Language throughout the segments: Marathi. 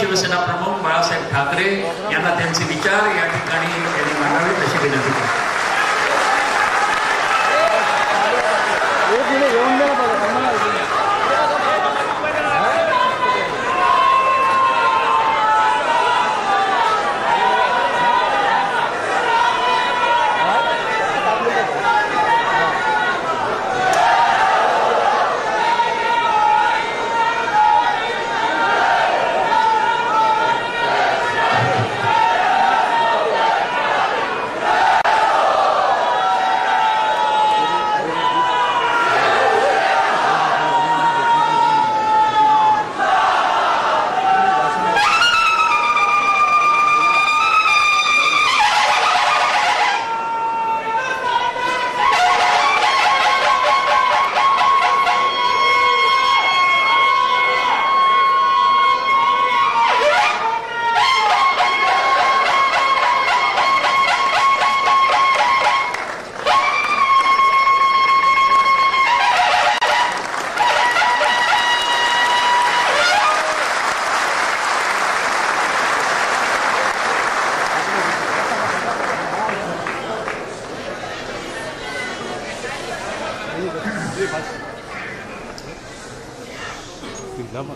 शिवसेना प्रमुख बाळासाहेब ठाकरे यांना त्यांचे विचार या ठिकाणी त्यांनी मांडावे तशी विनंती करतो.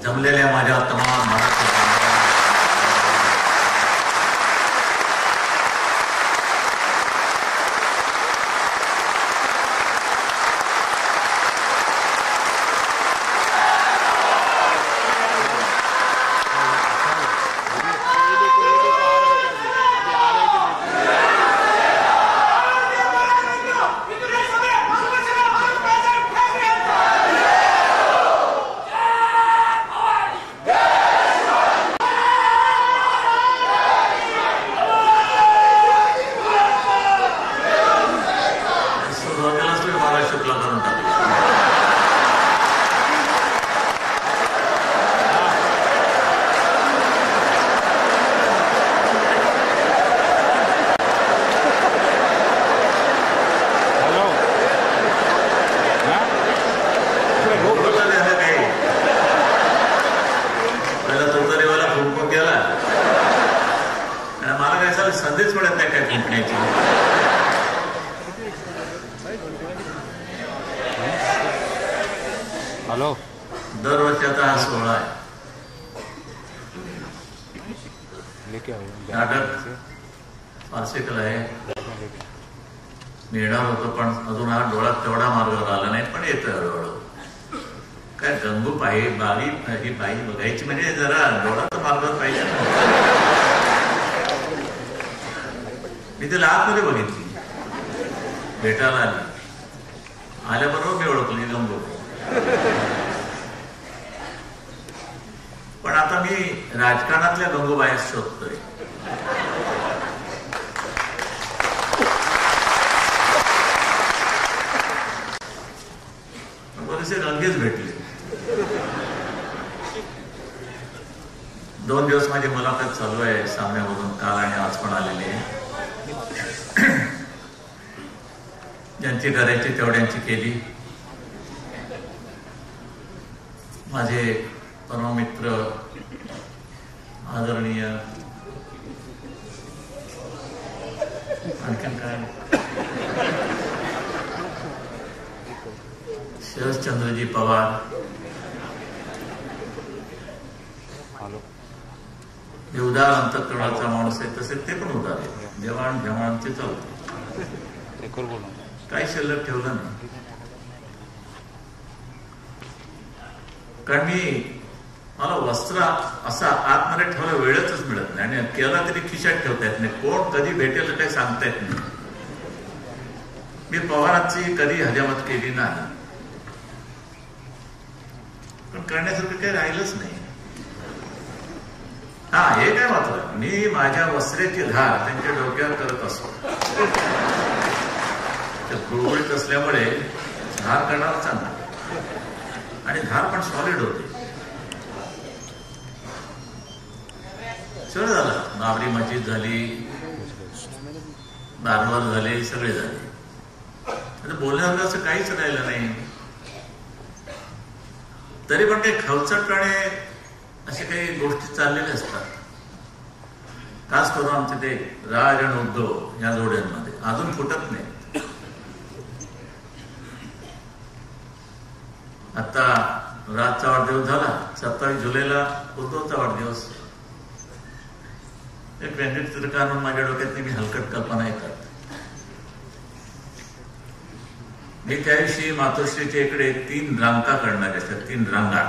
जमलेल्या माझ्या तमाम महाराष्ट्र संदेश पडत नाही काय जिंकण्याची. हॅलो, दरवर्षाचा हा सोहळा आहे. नाटक फारसेकल आहे. मी येणार होतो पण अजून हा डोळ्यात तेवढा मार्ग आला नाही, पण येतोय हळूहळू. काय गंगू बाई ही बाई बघायची म्हणजे जरा डोळ्याचा मार्ग पाहिजे ना. मी तिला आतमध्ये बघितली, भेटायला आली. आल्याबरोबर मी ओळखली गंगू. पण आता मी राजकारणातल्या गंगूबाई शोधतोय. बरेचसे रंगेच भेटले. 2 दिवस माझी मुलाखत चालू आहे सामन्यामधून, काल आणि आज पण आलेली आहे. ज्यांची करायची तेवढ्यांची केली. माझे परममित्र आदरणीय आणखीन काय शरदचंद्रजी पवार, जे उदार अंतःकरणाचा माणूस आहे तसे ते पण उदार आहे. जवान जवानचे चालते, काही शिल्लक ठेवलं नाही. कारण मला वस्त्र असा आतमध्ये ठेवायला वेळच मिळत नाही आणि केला तरी खिशात ठेवता येत नाही. कोण कधी भेटेल काही सांगता येत नाही. मी पवारांची कधी हजामत केली नाही, पण करण्यासारखं काही राहिलंच नाही. हा, हे काय मात्र मी माझ्या वस्त्राची धार त्यांच्या डोक्यावर करत असतो. गुळगुळीत असल्यामुळे धार करणार चांगला आणि धार पण सॉलिड होते. सगळं झालं. बाबरी मस्जिद झाली, दानवर झाले, सगळे झाले. आता बोलण्यावर असं काहीच राहिलं नाही. तरी पण ते खवचटपणे अशा काही गोष्टी चाललेल्या असतात. खास करून आमचे ते राज आणि उद्धव या जोड्यांमध्ये अजून फुटत नाही. आता राजचा वाढदिवस झाला, 27 जुलैला उद्धवचा वाढदिवस. एक व्यंगचित्र काढून माझ्या डोक्यात मी हलकट कल्पना येतात. मी त्या दिवशी मातोश्रीच्या इकडे 3 रांगा करणार असतात, 3 रांगा.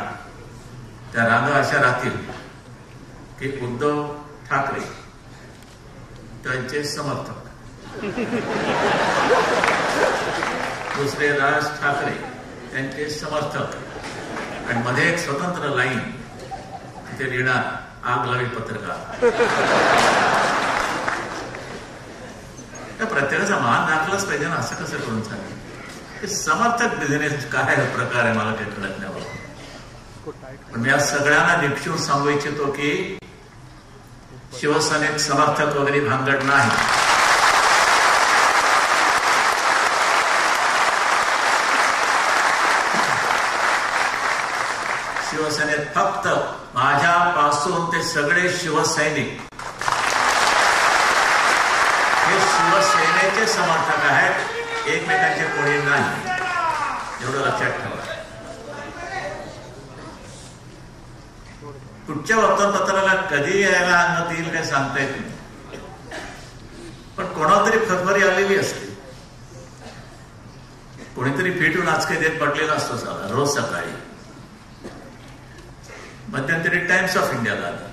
त्या रांगा अशा राहतील की उद्धव ठाकरे त्यांचे समर्थक, दुसरे राज ठाकरे त्यांचे समर्थक, आणि मध्ये एक स्वतंत्र लाईन तिथे लिहिणार आग लावी पत्रकार. त्या प्रत्येकाचा मान राखलाच पाहिजे ना, असं कसं करून चालेल? समर्थक बिझनेस काय प्रकार आहे मला काही कळत नाही. पण मी या सगळ्यांना निक्षून सांगू इच्छितो की शिवसेनेत समर्थक वगैरे भानगड नाही. शिवसेनेत फक्त माझ्यापासून ते सगळे शिवसैनिक हे शिवसेनेचे समर्थक आहेत, एकमेकांचे कोणी नाही. एवढं लक्षात ठेवा. कुठच्या वर्तमानपत्राला कधी यायला आणत येईल काय सांगता येत नाही, पण कोणाला तरी खतभरी आलेली असते. कोणीतरी फेटून आज काही देत पडलेला असतो साधा रोज सकाळी. मध्यंतरी टाइम्स ऑफ इंडियाला आला.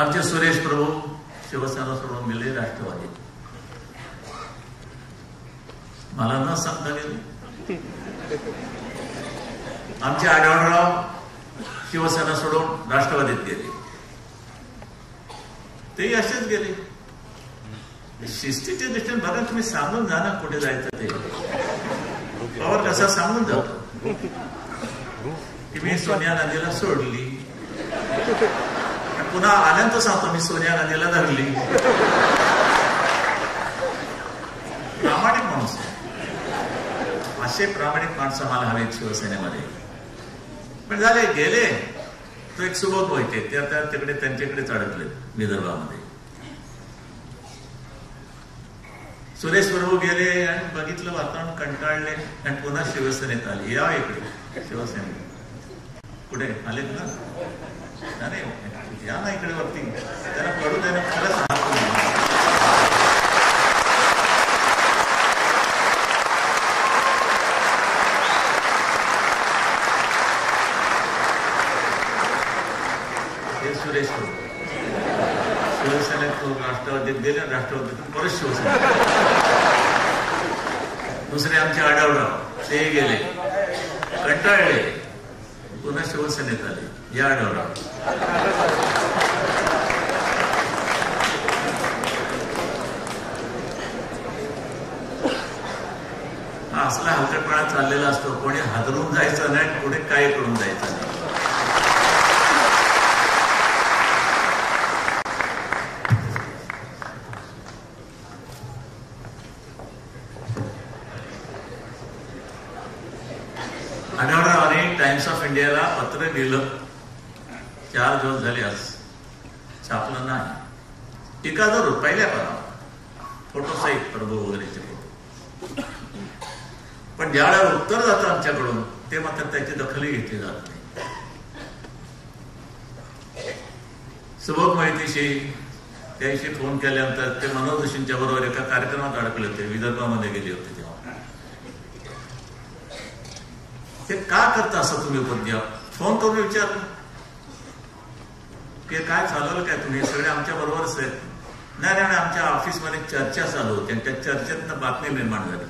आमचे सुरेश प्रभू शिवसेना सोडून गेले राष्ट्रवादी. मला न सांगता गेले. आमचे आढळराव शिवसेना सोडून राष्ट्रवादीत गेले. तेही असेच गेले. शिस्तीच्या दृष्टीने बघा, तुम्ही सांगून जा ना कुठे जायचं ते. पवार कसा सांगून जातो की मी सोनिया गांधीला सोडली, पुन्हा आल्यानंतर सांगतो मी सोनिया गांधीला धरली. प्रामाणिक माणूस, असे प्रामाणिक माणसं मला हवेत शिवसेनेमध्ये. पण झाले गेले. तो एक सुबोध मोहिते, ते आता तिकडे त्यांच्याकडेच अडकले विदर्भामध्ये. सुरेश प्रभू गेले आणि बघितलं वातावरण, कंटाळले आणि पुन्हा शिवसेनेत आले. या इकडे शिवसेनेत कुठे आलेत ना? नाही या ना इकडे वरती, त्यांना पडू द्या. खरंच हे सुरेश प्रभू शिवसेनेत राष्ट्रवादीत गेले, राष्ट्रवादीतून परत शिवसेना. दुसरे आमचे आढळराव ते गेले, कंटाळले, पुन्हा शिवसेनेत आले. या आढळराव हा असला हलकटपणा चाललेला असतो. कोणी हादरून जायचं नाही, कोणी काय करून जायचं नाही. आढळरावांनी टाइम्स ऑफ इंडियाला पत्र लिहिलं. 4 दिवस झाले आज छापलं नाही. टीका जरूर पहिल्या पानावर, फोटो सहित प्रभू वगैरेचे फोटो. पण ज्यावेळेला उत्तर जातं आमच्याकडून ते मात्र त्याची दखलही घेतली जात नाही. सुबोध मोहितेशी त्याशी फोन केल्यानंतर ते मनोज जोशींच्या बरोबर एका कार्यक्रमात अडकले होते, विदर्भामध्ये गेले होते. तेव्हा ते का करता असं तुम्ही पण द्या, फोन करून विचारलं की काय चालवलं काय तुम्ही, सगळे आमच्या बरोबरच आहेत. नाही नाही, आमच्या ऑफिसमध्ये चर्चा चालू होती आणि त्या चर्चेतनं बातमी निर्माण झाली.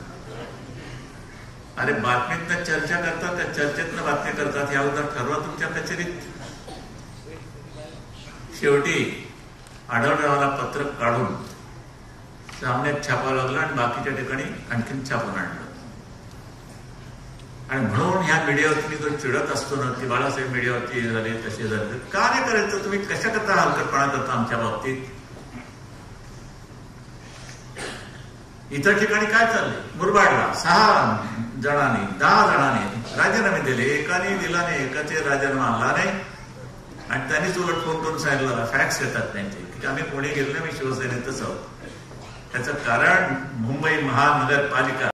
अरे बातमीतनं चर्चा करतात, त्या चर्चेतनं बातमी करतात, या अगोदर ठरवा तुमच्या कचेरीत. शेवटी आढळरावाला पत्रक काढून सामन्यात छापावं लागलं आणि बाकीच्या ठिकाणी आणखीन छापून आणलं. आणि म्हणून ह्या मीडियावरती जो चिडत असतो ना की बाळासाहेब मीडियावरती झाले तसे झाले, का नाही करायचं? तुम्ही कशा करता हलकटपणा करता आमच्या बाबतीत? इतर ठिकाणी काय चाललंय? मुरबाडला 6 जणांनी 10 जणांनी राजीनामे दिले. एकाने दिला नाही, एकाचे राजीनामा आणला नाही. आणि त्यांनीच उलट फोन करून सांगितलं, फॅक्स येतात त्यांचे की आम्ही पुणे गेलो नाही, मी शिवसेनेतच आहोत. त्याचं कारण मुंबई महानगरपालिका